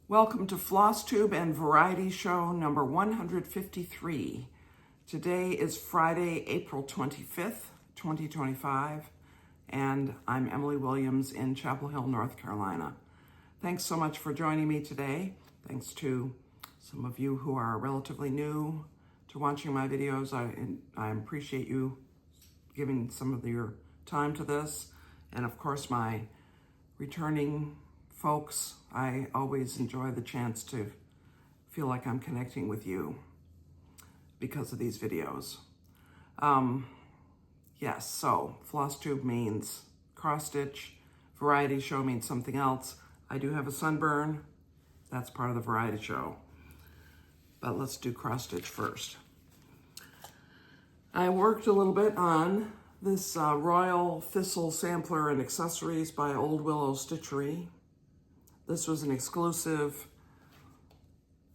Welcome to Flosstube and Variety Show number 153. Today is Friday, April 25th, 2025, and I'm Emily Williams in Chapel Hill, North Carolina. Thanks so much for joining me today. Thanks to some of you who are relatively new to watching my videos. I appreciate you giving some of your time to this. And of course, my returning folks, I always enjoy the chance to feel like I'm connecting with you because of these videos. Yes, so Flosstube means cross stitch, variety show means something else. I do have a sunburn, that's part of the variety show. But let's do cross stitch first. I worked a little bit on this Royal Thistle Sampler and Accessories by Old Willow Stitchery. This was an exclusive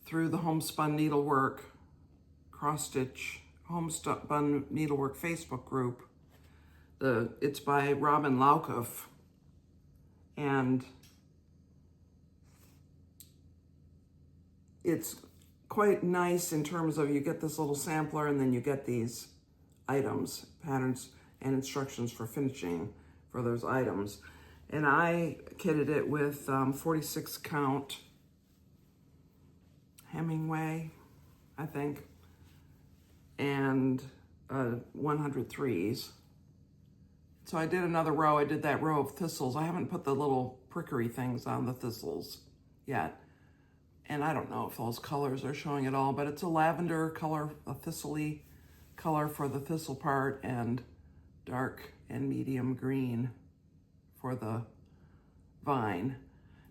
through the Homespun Needlework Cross Stitch Homespun Needlework Facebook group. It's by Robin Laukoff, and it's quite nice in terms of you get this little sampler and then you get these items, patterns, and instructions for finishing for those items. And I kitted it with 46 count Hemingway, I think, and 103s. So I did another row. I did that row of thistles. I haven't put the little prickery things on the thistles yet. And I don't know if those colors are showing at all, but it's a lavender color, a thistle-y color for the thistle part, and dark and medium green for the vine.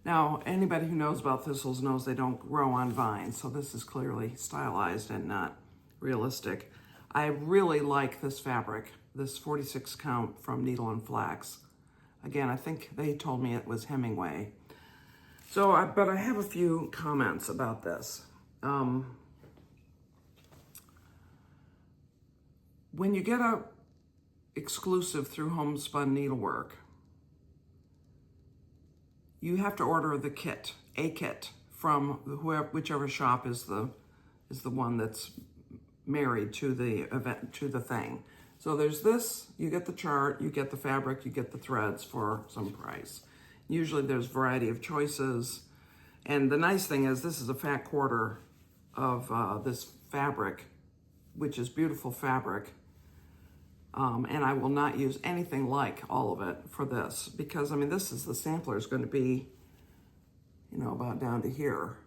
Now, anybody who knows about thistles knows they don't grow on vines, so this is clearly stylized and not realistic. I really like this fabric, this 46 count from Needle and Flax. Again, I think they told me it was Hemingway. But I have a few comments about this. When you get a exclusive through Homespun Needlework, you have to order the kit, a kit, from whichever shop is the one that's married to the event, to the thing. So there's this, you get the chart, you get the fabric, you get the threads for some price. Usually there's a variety of choices. And the nice thing is this is a fat quarter of this fabric, which is beautiful fabric. And I will not use anything like all of it for this because, I mean, the sampler is going to be, about down to here.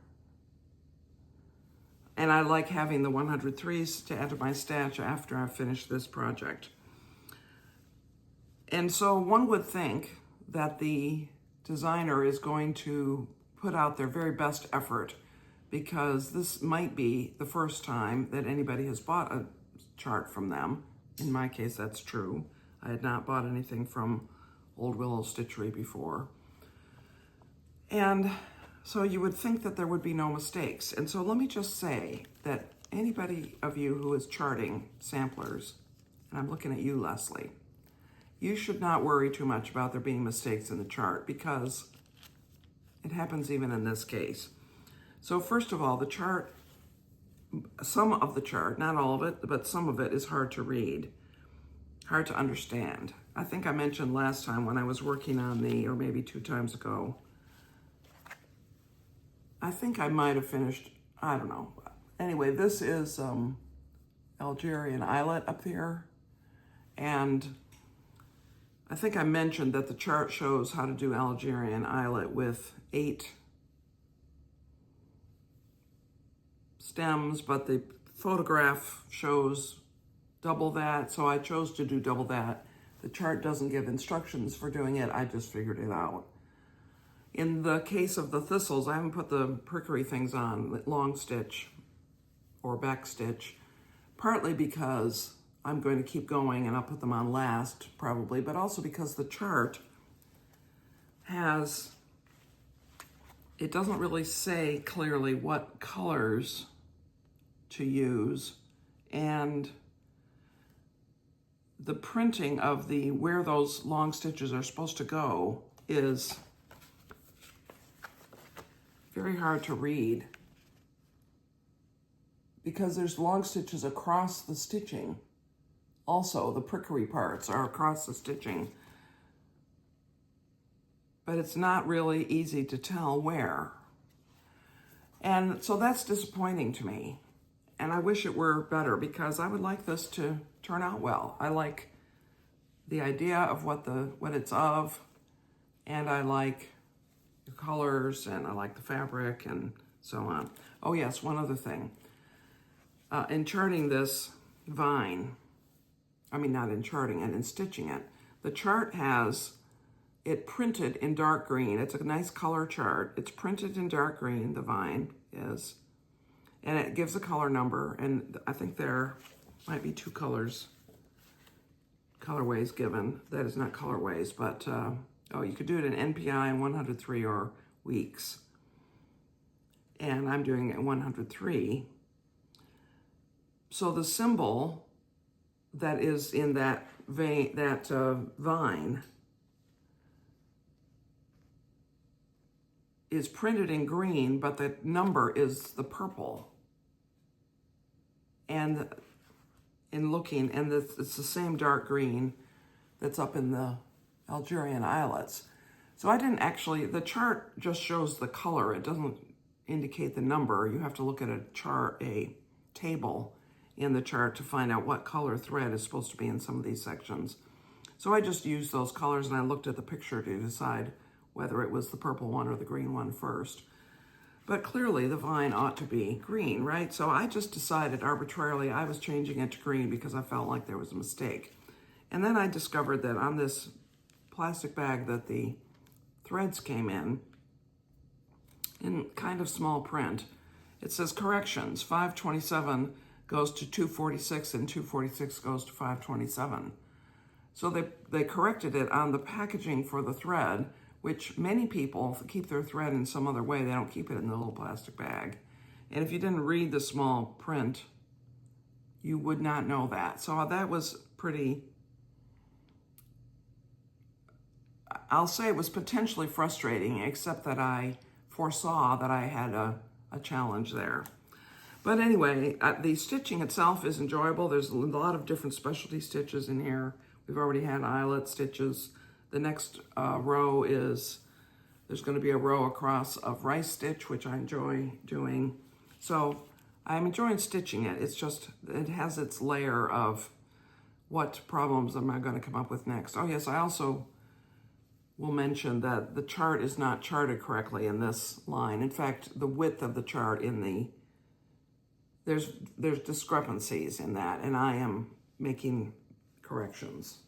And I like having the 103s to add to my stash after I finish this project. And so one would think that the designer is going to put out their very best effort because this might be the first time that anybody has bought a chart from them. In my case, that's true. I had not bought anything from Old Willow Stitchery before. And so you would think that there would be no mistakes. And so let me just say that anybody of you who is charting samplers, and I'm looking at you, Leslie, you should not worry too much about there being mistakes in the chart because it happens even in this case. So first of all, the chart, some of the chart, not all of it, but some of it is hard to read, hard to understand. I think I mentioned last time when I was working on or maybe 2 times ago, I think I might have finished, I don't know. Anyway, this is Algerian eyelet up here. And I think I mentioned that the chart shows how to do Algerian eyelet with 8 stems, but the photograph shows double that, so I chose to do double that. The chart doesn't give instructions for doing it, I just figured it out. In the case of the thistles, I haven't put the prickery things on, long stitch or back stitch, partly because I'm going to keep going and I'll put them on last probably, but also because the chart it doesn't really say clearly what colors to use, and the printing of where those long stitches are supposed to go is very hard to read because there's long stitches across the stitching. Also, the prickery parts are across the stitching, but it's not really easy to tell where. And so that's disappointing to me. And I wish it were better because I would like this to turn out well. I like the idea of what it's of, and I like the colors, and I like the fabric, and so on. Oh yes, one other thing. In charting this vine, not in charting it, in stitching it, the chart has it printed in dark green. It's a nice color chart. It's printed in dark green, the vine is, and it gives a color number, and I think there might be two colorways given. That is not colorways, but you could do it in NPI and 103 or weeks. And I'm doing it in 103. So the symbol that is in that vine is printed in green, but the number is the purple. And in looking, and it's the same dark green that's up in the Algerian islets. So I didn't actually, the chart just shows the color. It doesn't indicate the number. You have to look at a table in the chart to find out what color thread is supposed to be in some of these sections. So I just used those colors and I looked at the picture to decide whether it was the purple one or the green one first. But clearly the vine ought to be green, right? So I just decided arbitrarily I was changing it to green because I felt like there was a mistake. And then I discovered that on this plastic bag that the threads came in kind of small print, it says corrections, 527 goes to 246 and 246 goes to 527. So they corrected it on the packaging for the thread, which many people keep their thread in some other way. They don't keep it in the little plastic bag. And if you didn't read the small print, you would not know that. So that was pretty, I'll say it was potentially frustrating, except that I foresaw that I had a challenge there. But anyway, the stitching itself is enjoyable. There's a lot of different specialty stitches in here. We've already had eyelet stitches. The next row is, there's going to be a row across of rice stitch, which I enjoy doing. So I'm enjoying stitching it. It's just, it has its layer of what problems am I going to come up with next. Oh yes, I also will mention that the chart is not charted correctly in this line. In fact, the width of the chart there's discrepancies in that, and I am making corrections.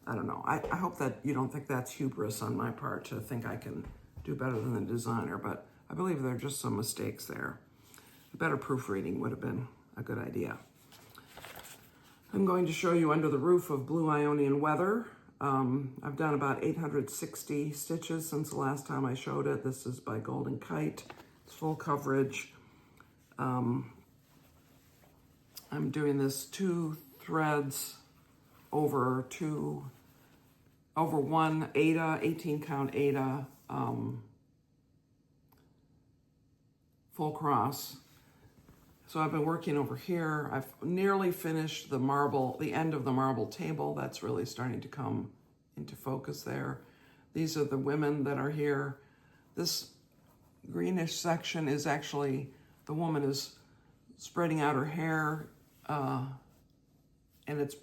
I don't know. I hope that you don't think that's hubris on my part to think I can do better than the designer, but I believe there are just some mistakes there. A better proofreading would have been a good idea. I'm going to show you under the roof of blue Ionian weather. I've done about 860 stitches since the last time I showed it. This is by Golden Kite. It's full coverage. I'm doing this 2 threads over one Aida, 18 count Aida, full cross. So I've been working over here. I've nearly finished the end of the marble table. That's really starting to come into focus there. These are the women that are here. This greenish section is actually, the woman is spreading out her hair, and it's,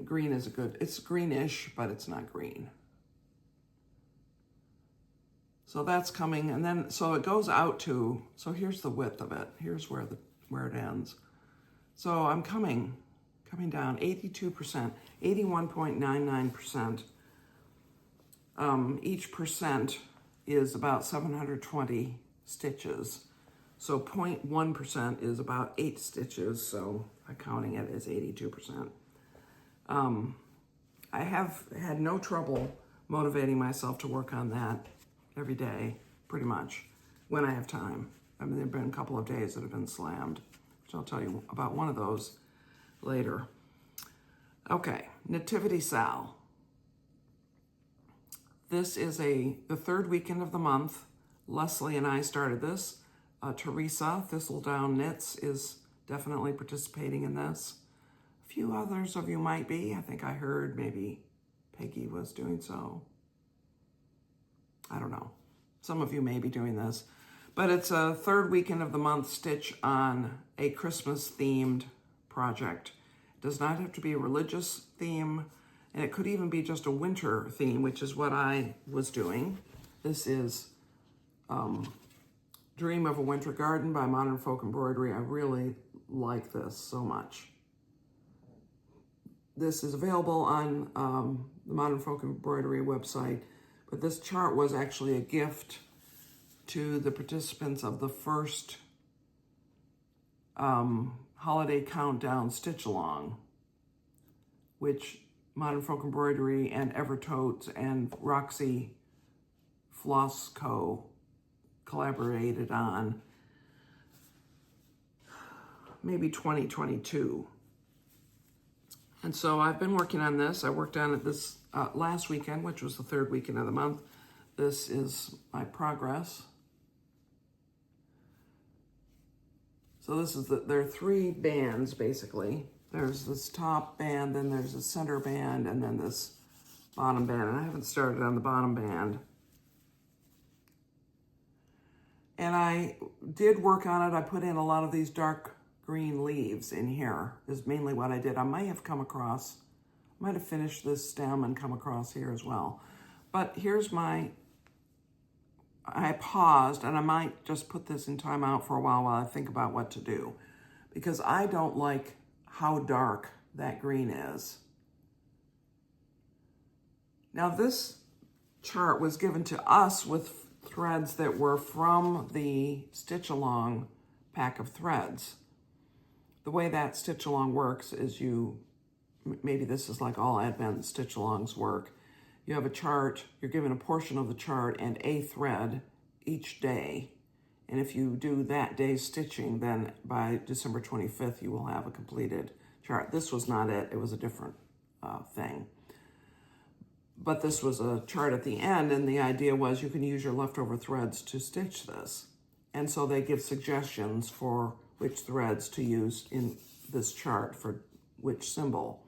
green is it's greenish, but it's not green. So that's coming, and then, so it goes out to, so here's the width of it. Here's where it ends. So I'm coming down 82%, 81.99%. Each percent is about 720 stitches. So 0.1% is about 8 stitches, so I'm counting it as 82%. I have had no trouble motivating myself to work on that every day, pretty much, when I have time. There have been a couple of days that have been slammed, which I'll tell you about one of those later. Okay, Nativity SAL. This is the third weekend of the month. Leslie and I started this. Teresa, Thistledown Knits, is definitely participating in this. A few others of you might be. I think I heard maybe Peggy was doing so. I don't know. Some of you may be doing this. But it's a third weekend of the month stitch on a Christmas-themed project. It does not have to be a religious theme, and it could even be just a winter theme, which is what I was doing. This is Dream of a Winter Garden by Modern Folk Embroidery. I really like this so much. This is available on the Modern Folk Embroidery website, but this chart was actually a gift to the participants of the first Holiday Countdown Stitch Along, which Modern Folk Embroidery and Evertotes and Roxy Floss Co. collaborated on maybe 2022. And so I've been working on this. I worked on it this last weekend, which was the third weekend of the month. This is my progress. So this is there are three bands, basically. There's this top band, then there's a center band, and then this bottom band. And I haven't started on the bottom band. And I did work on it. I put in a lot of these dark green leaves in here, is mainly what I did. I might have finished this stem and come across here as well. But here's I paused, and I might just put this in timeout for a while I think about what to do, because I don't like how dark that green is. Now this chart was given to us with threads that were from the Stitch Along pack of threads. The way that Stitch Along works is maybe this is like all Advent Stitch Alongs work. You have a chart, you're given a portion of the chart and a thread each day. And if you do that day's stitching, then by December 25th, you will have a completed chart. This was not it, it was a different thing. But this was a chart at the end, and the idea was you can use your leftover threads to stitch this. And so they give suggestions for which threads to use in this chart for which symbol.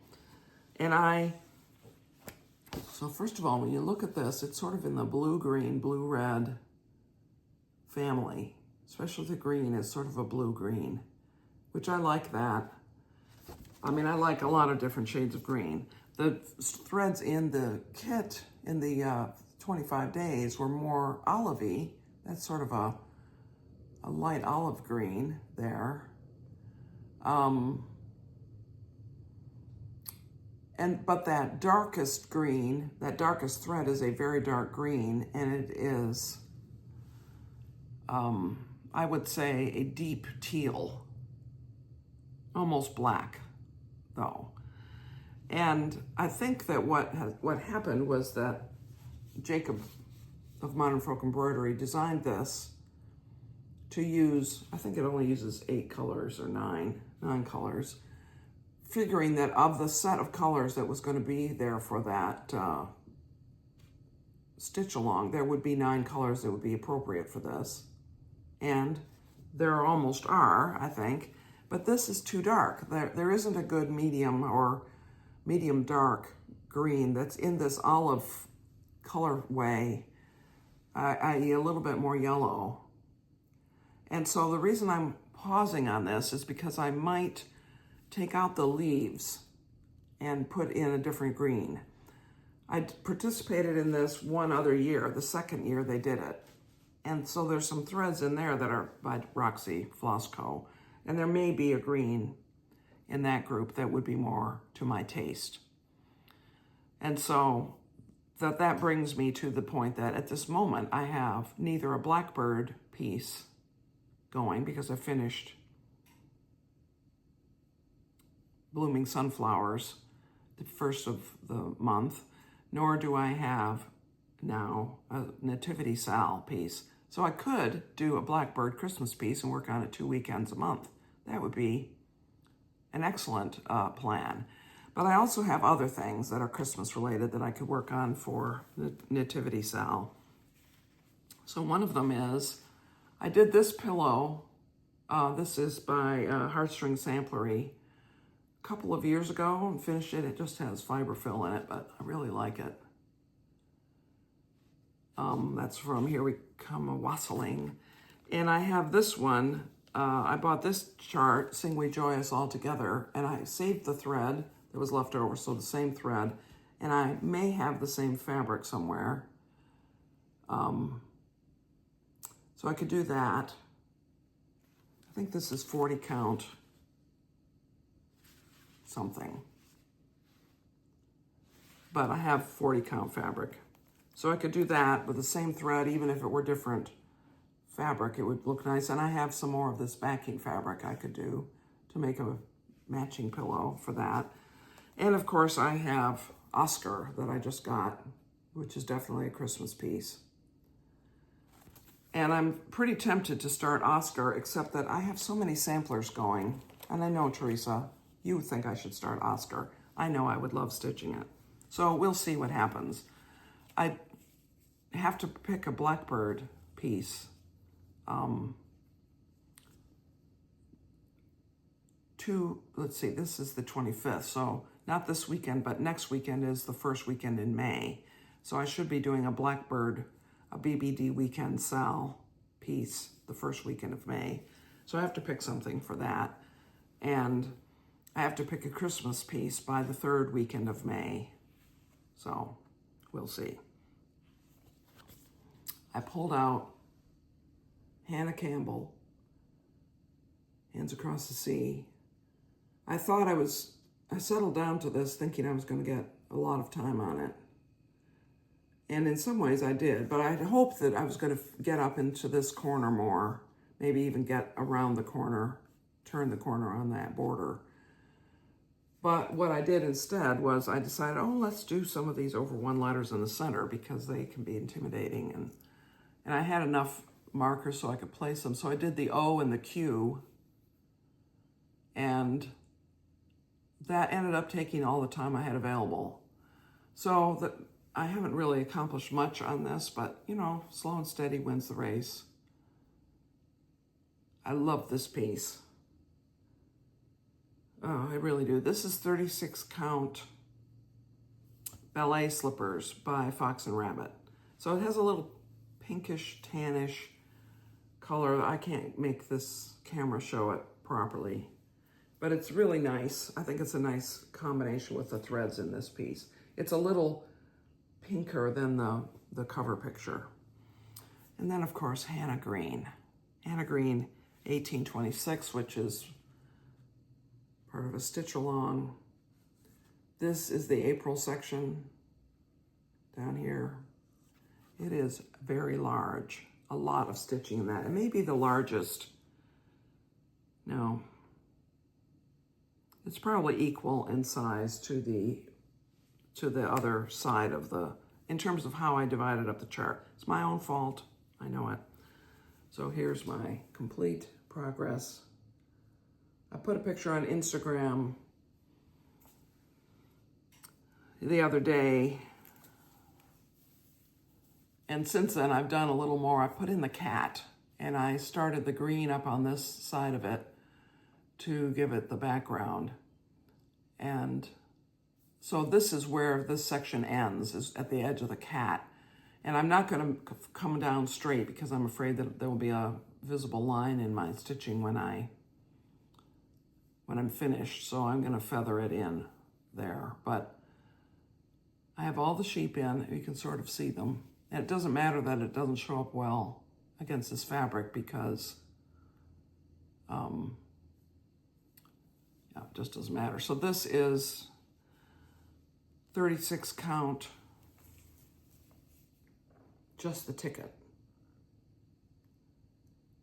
So first of all, when you look at this, it's sort of in the blue-green, blue-red family, especially the green is sort of a blue-green, which I like that. I mean, I like a lot of different shades of green. The threads in the kit in the 25 days were more olivey. That's sort of a light olive green there. But that darkest green, that darkest thread is a very dark green, and it is, I would say, a deep teal, almost black, though. And I think that what happened was that Jacob of Modern Folk Embroidery designed this to use, I think it only uses 8 colors or 9 colors, figuring that of the set of colors that was going to be there for that stitch along, there would be 9 colors that would be appropriate for this. And there almost are, I think, but this is too dark. There isn't a good medium or medium dark green that's in this olive colorway, i.e. a little bit more yellow. And so the reason I'm pausing on this is because I might take out the leaves and put in a different green. I participated in this one other year, the second year they did it. And so there's some threads in there that are by Roxy Floss Co. And there may be a green in that group that would be more to my taste. And so that brings me to the point that at this moment I have neither a blackbird piece going because I finished Blooming Sunflowers the first of the month, nor do I have now a Nativity SAL piece. So I could do a blackbird Christmas piece and work on it 2 weekends a month. That would be an excellent plan. But I also have other things that are Christmas related that I could work on for the Nativity SAL. So one of them is, I did this pillow. This is by Heartstring Samplery a couple of years ago and finished it. It just has fiberfill in it, but I really like it. That's from Here We Come A-Wassailing. And I have this one. I bought this chart, Sing We Joyous All Together, and I saved the thread that was left over, so the same thread. And I may have the same fabric somewhere. So I could do that. I think this is 40 count something. But I have 40 count fabric. So I could do that with the same thread, even if it were different fabric, it would look nice. And I have some more of this backing fabric I could do to make a matching pillow for that. And of course I have Oscar that I just got, which is definitely a Christmas piece. And I'm pretty tempted to start Oscar, except that I have so many samplers going. And I know, Teresa, you would think I should start Oscar. I know I would love stitching it. So we'll see what happens. I have to pick a Blackbird piece. Let's see, this is the 25th. So not this weekend, but next weekend is the first weekend in May. So I should be doing a Blackbird, a BBD weekend SAL piece the first weekend of May. So I have to pick something for that. And I have to pick a Christmas piece by the third weekend of May. So we'll see. I pulled out Hannah Campbell, Hands Across the Sea. I thought I settled down to this thinking I was going to get a lot of time on it. And in some ways I did, but I had hoped that I was going to get up into this corner more, maybe even get around the corner, turn the corner on that border. But what I did instead was I decided, oh, let's do some of these over one letters in the center because they can be intimidating. And I had enough markers so I could place them. So I did the O and the Q, and that ended up taking all the time I had available. So I haven't really accomplished much on this, but you know, slow and steady wins the race. I love this piece. Oh, I really do. This is 36 count ballet slippers by Fox and Rabbit. So it has a little pinkish, tannish color. I can't make this camera show it properly, but it's really nice. I think it's a nice combination with the threads in this piece. It's a little pinker than the cover picture. And then of course, Hannah Green. Hannah Green 1826, which is part of a stitch along. This is the April section down here. It is very large, a lot of stitching in that. It may be the largest. No, it's probably equal in size to the other side of in terms of how I divided up the chart. It's my own fault, I know it. So here's my complete progress. I put a picture on Instagram the other day, and since then I've done a little more. I put in the cat, and I started the green up on this side of it to give it the background. And so this is where this section ends, is at the edge of the cat. And I'm not going to come down straight because I'm afraid that there will be a visible line in my stitching when I'm finished. So I'm going to feather it in there. But I have all the sheep in. You can sort of see them. And it doesn't matter that it doesn't show up well against this fabric because it just doesn't matter. So this is 36 count, Just the Ticket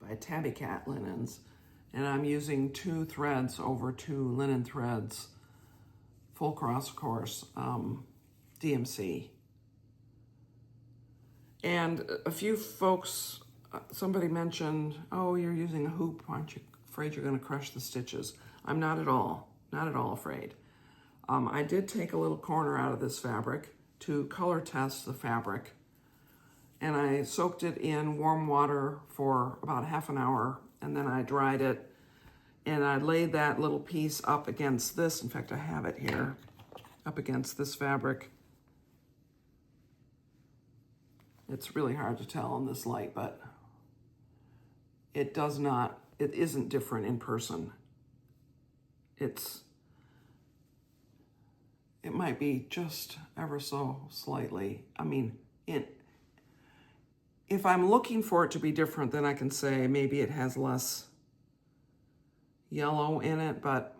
by Tabby Cat Linens. And I'm using 2 threads over 2 linen threads, full cross, of course, DMC. And a few folks, somebody mentioned, oh, you're using a hoop. Aren't you afraid you're going to crush the stitches? I'm not at all afraid. I did take a little corner out of this fabric to color test the fabric. and I soaked it in warm water for about half an hour, and then I dried it, and I laid that little piece up against this. In fact, I have it here, up against this fabric. It's really hard to tell in this light, but it isn't different in person. It might be just ever so slightly. I mean, if I'm looking for it to be different, then I can say maybe it has less yellow in it, but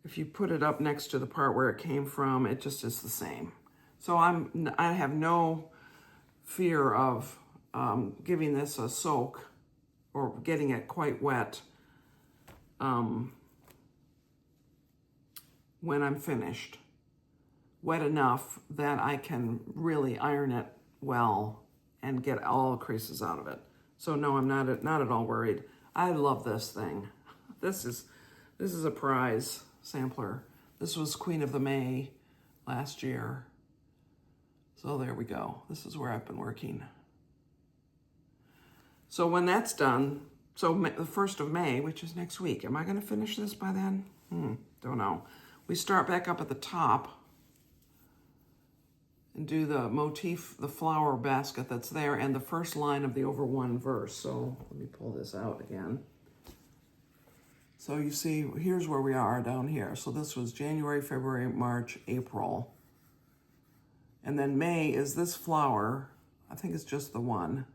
if you put it up next to the part where it came from, it just is the same. So I have no fear of giving this a soak or getting it quite wet when I'm finished. Wet enough that I can really iron it well and get all the creases out of it. So no, I'm not at all worried. I love this thing. This is a prize sampler. This was Queen of the May last year. So there we go. This is where I've been working. So when that's done, so the 1st of May, which is next week, am I going to finish this by then? Don't know. We start back up at the top and do the motif, the flower basket that's there, and the first line of the over one verse. So let me pull this out again. So you see, here's where we are down here. So this was January, February, March, April. And then May is this flower. I think it's just the one.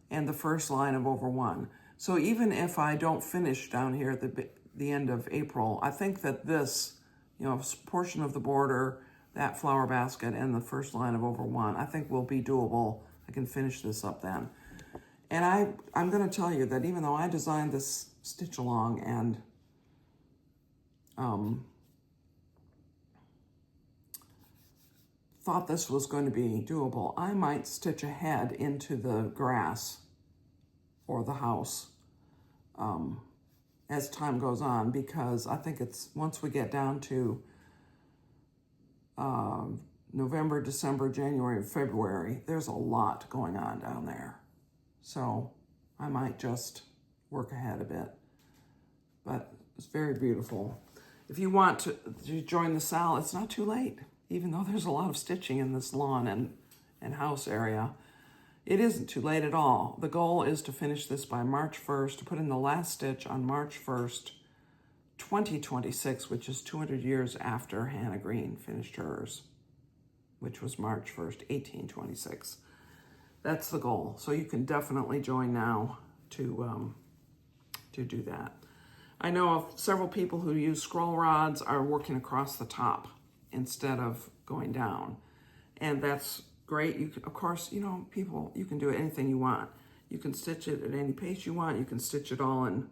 And the first line of over one. So even if I don't finish down here at the end of April, I think that this, portion of the border, that flower basket, and the first line of over one, I think will be doable. I can finish this up then. And I'm going to tell you that even though I designed this stitch along and thought this was going to be doable, I might stitch ahead into the grass or the house as time goes on, because I think it's, once we get down to November, December, January, and February, there's a lot going on down there. So I might just work ahead a bit. But it's very beautiful. If you want to join the SAL, it's not too late. Even though there's a lot of stitching in this lawn and house area, it isn't too late at all. The goal is to finish this by March 1st, to put in the last stitch on March 1st, 2026, which is 200 years after Hannah Green finished hers, which was March 1st, 1826. That's the goal. So you can definitely join now to do that. I know of several people who use scroll rods are working across the top instead of going down. And that's great. You can, of course, people, you can do anything you want. You can stitch it at any pace you want. You can stitch it all in,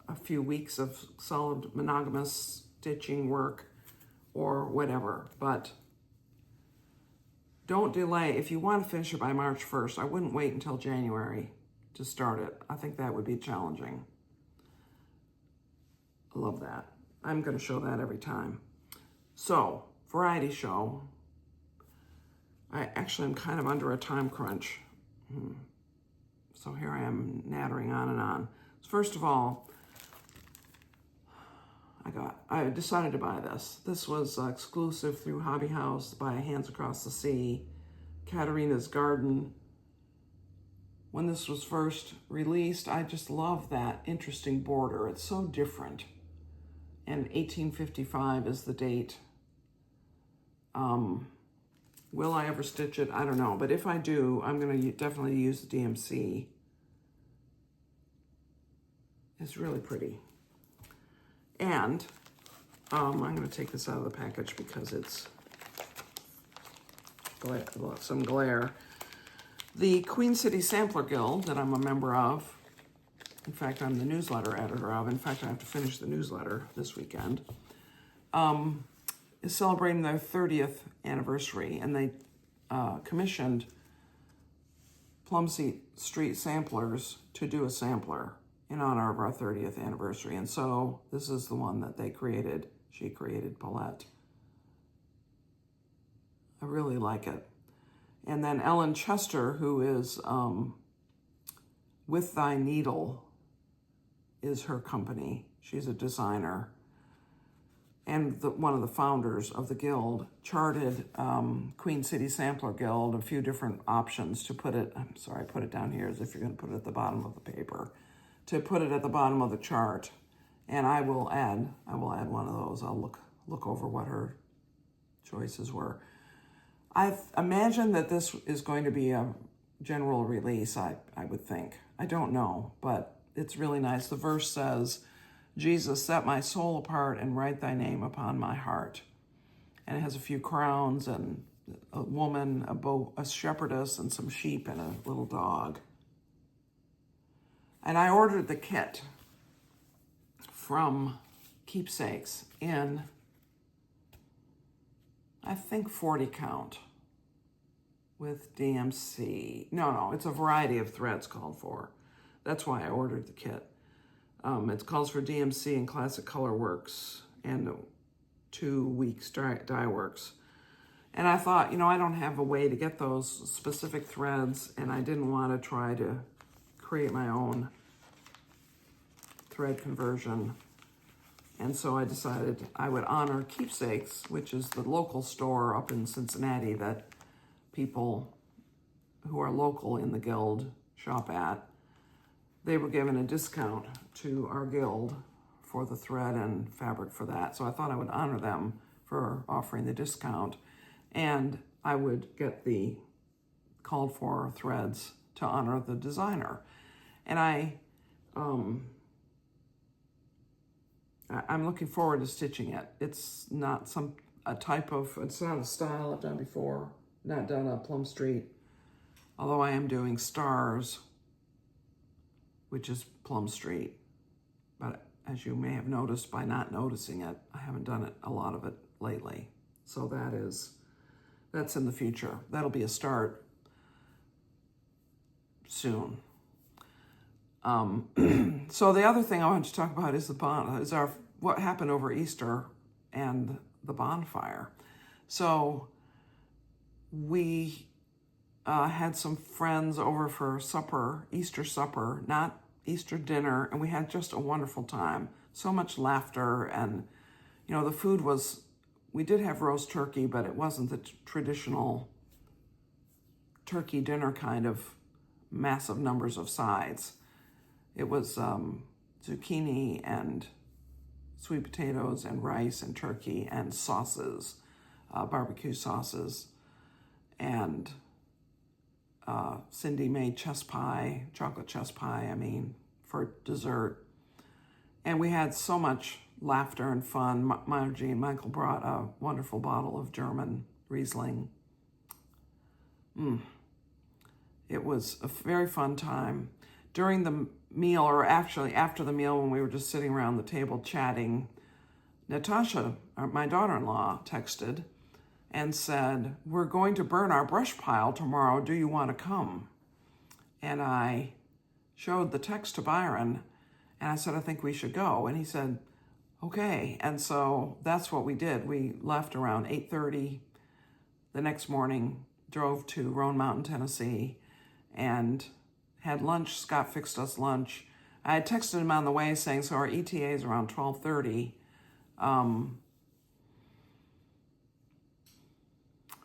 a few weeks of solid monogamous stitching work or whatever. But don't delay. If you want to finish it by March 1st, I wouldn't wait until January to start it. I think that would be challenging. I love that. I'm going to show that every time. So, variety show. I actually am kind of under a time crunch. So here I am nattering on and on. First of all, I decided to buy this. This was exclusive through Hobby House by Hands Across the Sea, Katerina's Garden. When this was first released, I just love that interesting border. It's so different. And 1855 is the date. Will I ever stitch it? I don't know. But if I do, I'm going to definitely use the DMC. It's really pretty. And I'm going to take this out of the package because it's some glare. The Queen City Sampler Guild that I'm a member of, in fact, I'm the newsletter editor of, in fact, I have to finish the newsletter this weekend, is celebrating their 30th anniversary, and they commissioned Plum Street Samplers to do a sampler in honor of our 30th anniversary. And so this is the one that they created. She created Paulette. I really like it. And then Ellen Chester, who is With Thy Needle, is her company. She's a designer and one of the founders of the guild, charted Queen City Sampler Guild, a few different options to put it, I'm sorry, put it down here as if you're going to put it at the bottom of the paper, to put it at the bottom of the chart. And I will add one of those. I'll look over what her choices were. I've imagined that this is going to be a general release, I would think. I don't know, but it's really nice. The verse says, Jesus, set my soul apart and write thy name upon my heart. And it has a few crowns and a woman, a shepherdess, and some sheep and a little dog. And I ordered the kit from Keepsakes in, I think, 40 count with DMC. No, it's a variety of threads called for. That's why I ordered the kit. It calls for DMC and Classic Color Works and 2 weeks dye works. And I thought, I don't have a way to get those specific threads, and I didn't want to try to create my own thread conversion. And so I decided I would honor Keepsakes, which is the local store up in Cincinnati that people who are local in the guild shop at. They were given a discount to our guild for the thread and fabric for that. So I thought I would honor them for offering the discount, and I would get the called for threads to honor the designer. And I'm looking forward to stitching it. It's not it's not a style I've done before, not done on Plum Street, although I am doing Stars, which is Plum Street. But as you may have noticed by not noticing it, I haven't done a lot of it lately. So that's in the future. That'll be a start soon. So the other thing I want to talk about is what happened over Easter and the bonfire. So we had some friends over for supper, Easter supper, not Easter dinner, and we had just a wonderful time. So much laughter, and the food was, we did have roast turkey, but it wasn't the traditional turkey dinner kind of massive numbers of sides. It was zucchini and sweet potatoes and rice and turkey and sauces, barbecue sauces, and Cindy made chocolate chess pie, for dessert. And we had so much laughter and fun. Margie and Michael brought a wonderful bottle of German Riesling. It was a very fun time. During the meal, or actually after the meal when we were just sitting around the table chatting, Natasha, my daughter-in-law, texted and said, "We're going to burn our brush pile tomorrow. Do you want to come?" And I showed the text to Byron, and I said, "I think we should go." And he said, "Okay." And so that's what we did. We left around 8:30 the next morning, drove to Roan Mountain, Tennessee, and had lunch. Scott fixed us lunch. I had texted him on the way saying, so our ETA is around 12:30.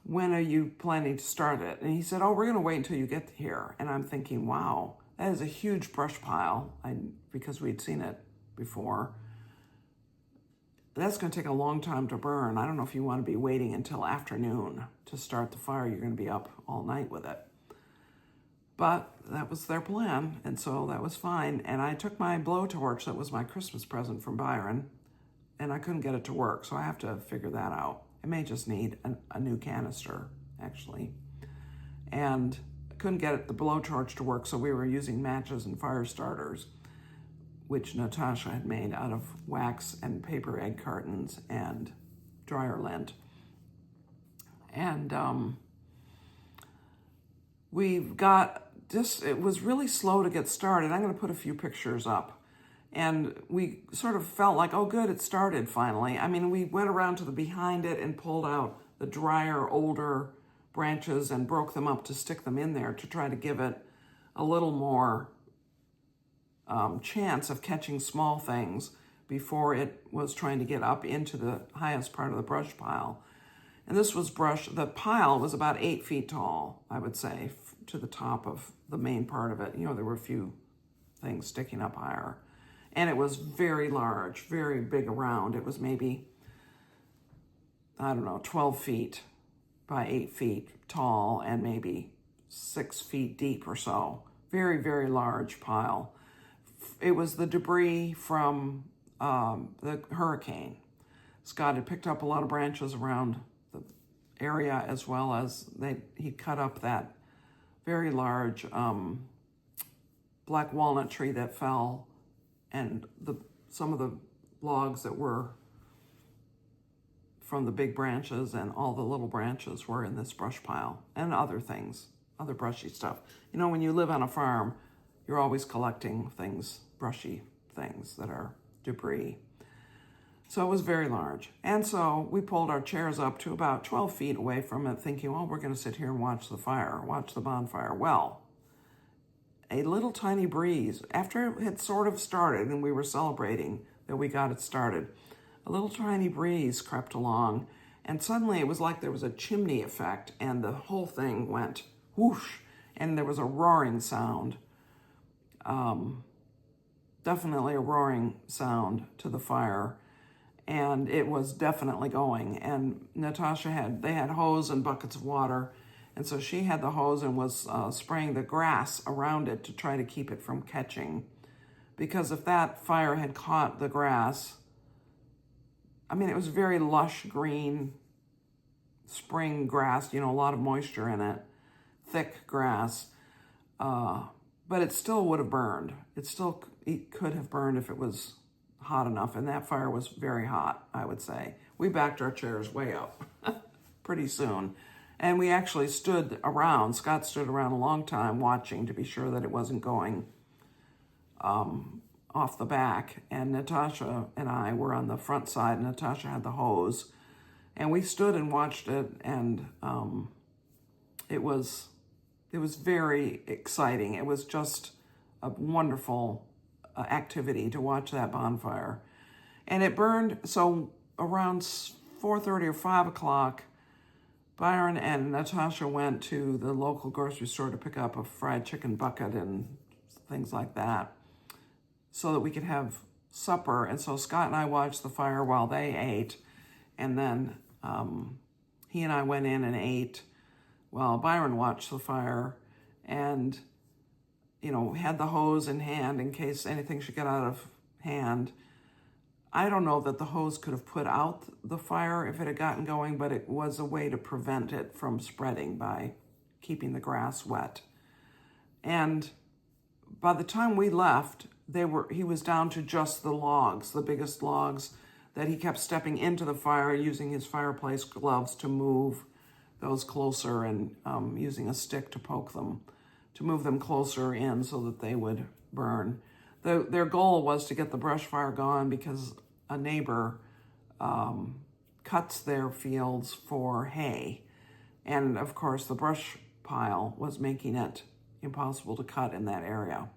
When are you planning to start it? And he said, "Oh, we're going to wait until you get here." And I'm thinking, wow, that is a huge brush pile, because we'd seen it before. That's going to take a long time to burn. I don't know if you want to be waiting until afternoon to start the fire. You're going to be up all night with it. But that was their plan, and so that was fine. And I took my blowtorch that was my Christmas present from Byron, and I couldn't get it to work, so I have to figure that out. I may just need a new canister, actually. And I couldn't get the blowtorch to work, so we were using matches and fire starters, which Natasha had made out of wax and paper egg cartons and dryer lint. And it was really slow to get started. I'm going to put a few pictures up. And we sort of felt like, oh, good, it started finally. We went around to the behind it and pulled out the drier, older branches and broke them up to stick them in there to try to give it a little more chance of catching small things before it was trying to get up into the highest part of the brush pile. And this was the pile was about 8 feet tall, I would say, to the top of the main part of it. You know, there were a few things sticking up higher. And it was very large, very big around. It was maybe, I don't know, 12 feet by 8 feet tall and maybe 6 feet deep or so. Very, very large pile. It was the debris from the hurricane. Scott had picked up a lot of branches around the area, as well as he cut up that very large black walnut tree that fell, and some of the logs that were from the big branches and all the little branches were in this brush pile, and other things, other brushy stuff. You know, when you live on a farm, you're always collecting things, brushy things that are debris. So it was very large. And so we pulled our chairs up to about 12 feet away from it, thinking, well, we're going to sit here and watch the fire, watch the bonfire. Well, a little tiny breeze, after it had sort of started and we were celebrating that we got it started, a little tiny breeze crept along, and suddenly it was like there was a chimney effect, and the whole thing went whoosh, and there was a roaring sound. Definitely a roaring sound to the fire, and it was definitely going. And Natasha they had hose and buckets of water, and so she had the hose and was spraying the grass around it to try to keep it from catching, because if that fire had caught the grass, I mean, it was very lush green spring grass, you know, a lot of moisture in it, thick grass, but it still would have burned. It could have burned if it was hot enough, and that fire was very hot, I would say. We backed our chairs way up pretty soon, and we actually stood around. Scott stood around a long time watching to be sure that it wasn't going off the back, and Natasha and I were on the front side, and Natasha had the hose, and we stood and watched it, and it was very exciting. It was just a wonderful activity to watch that bonfire. And it burned, so around 4:30 or 5 o'clock, Byron and Natasha went to the local grocery store to pick up a fried chicken bucket and things like that so that we could have supper. And so Scott and I watched the fire while they ate, and then he and I went in and ate while Byron watched the fire, and you know, had the hose in hand in case anything should get out of hand. I don't know that the hose could have put out the fire if it had gotten going, but it was a way to prevent it from spreading by keeping the grass wet. And by the time we left, he was down to just the logs, the biggest logs, that he kept stepping into the fire, using his fireplace gloves to move those closer, and using a stick to poke them, to move them closer in so that they would burn. Their goal was to get the brush fire gone because a neighbor cuts their fields for hay. And of course, the brush pile was making it impossible to cut in that area.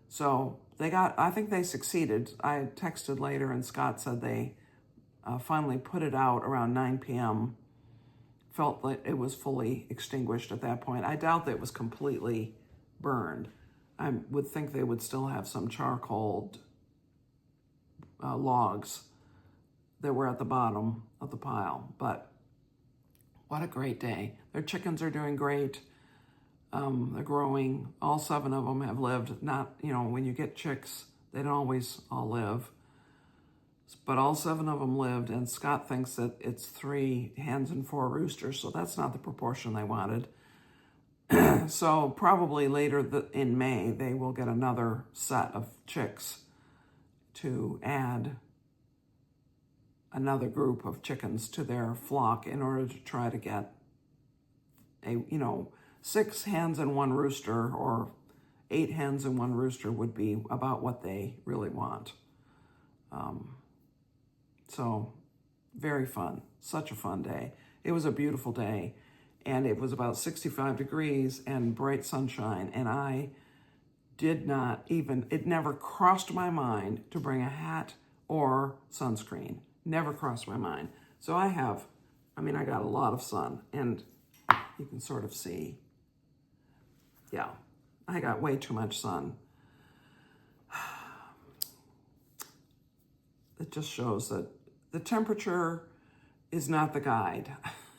So I think they succeeded. I texted later, and Scott said they finally put it out around 9 p.m. Felt like it was fully extinguished at that point. I doubt that it was completely burned. I would think they would still have some charcoal logs that were at the bottom of the pile. But what a great day. Their chickens are doing great. They're growing. All 7 of them have lived. Not, you know, when you get chicks, they don't always all live. But all 7 of them lived, and Scott thinks that it's 3 hens and 4 roosters, so that's not the proportion they wanted. So probably later in May, they will get another set of chicks to add another group of chickens to their flock in order to try to get 6 hens and 1 rooster, or 8 hens and 1 rooster would be about what they really want. So very fun, such a fun day. It was a beautiful day, and it was about 65 degrees and bright sunshine, and I did not even, it never crossed my mind to bring a hat or sunscreen. Never crossed my mind. So I got a lot of sun, and you can sort of see, yeah, I got way too much sun. It just shows that the temperature is not the guide.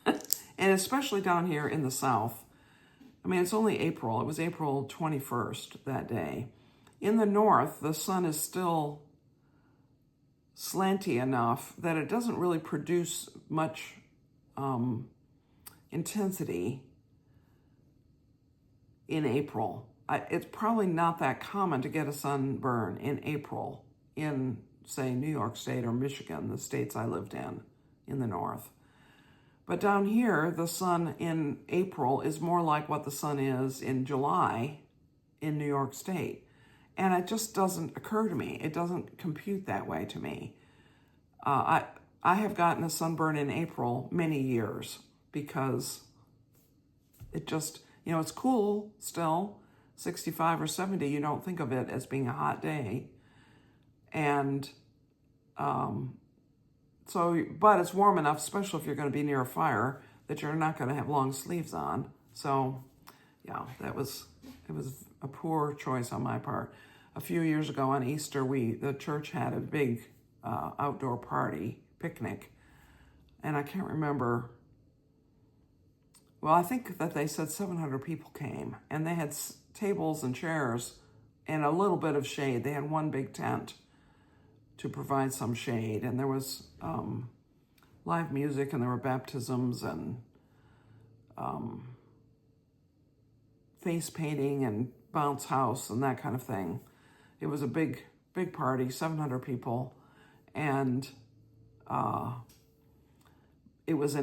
And especially down here in the South, I mean, it's only April. It was April 21st that day. In the North, the sun is still slanty enough that it doesn't really produce much intensity in April. It's probably not that common to get a sunburn in April in, say, New York State or Michigan, the states I lived in the North. But down here, the sun in April is more like what the sun is in July in New York State. And it just doesn't occur to me. It doesn't compute that way to me. I have gotten a sunburn in April many years because it just, it's cool still, 65 or 70. You don't think of it as being a hot day. And but it's warm enough, especially if you're going to be near a fire, that you're not going to have long sleeves on. So, yeah, it was a poor choice on my part. A few years ago on Easter, the church had a big outdoor party, picnic, and I can't remember. Well, I think that they said 700 people came, and they had tables and chairs and a little bit of shade. They had one big tent to provide some shade, and there was live music, and there were baptisms and face painting and bounce house and that kind of thing. It was a big party, 700 people, and it was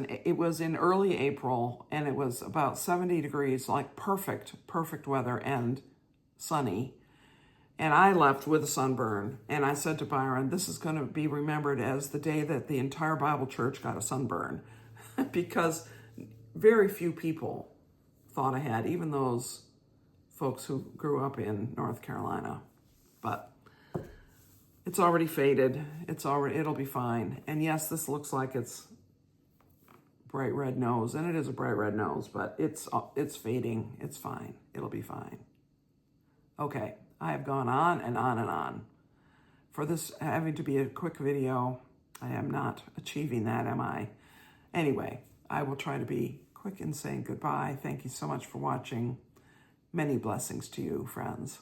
in early April, and it was about 70 degrees, like perfect weather and sunny. And I left with a sunburn, and I said to Byron, this is going to be remembered as the day that the entire Bible church got a sunburn, because very few people thought I had, even those folks who grew up in North Carolina. But it's already faded. It'll be fine. And yes, this looks like it's bright red nose, and it is a bright red nose, but it's fading. It's fine. It'll be fine. Okay. I have gone on and on and on. For this having to be a quick video, I am not achieving that, am I? Anyway, I will try to be quick in saying goodbye. Thank you so much for watching. Many blessings to you, friends.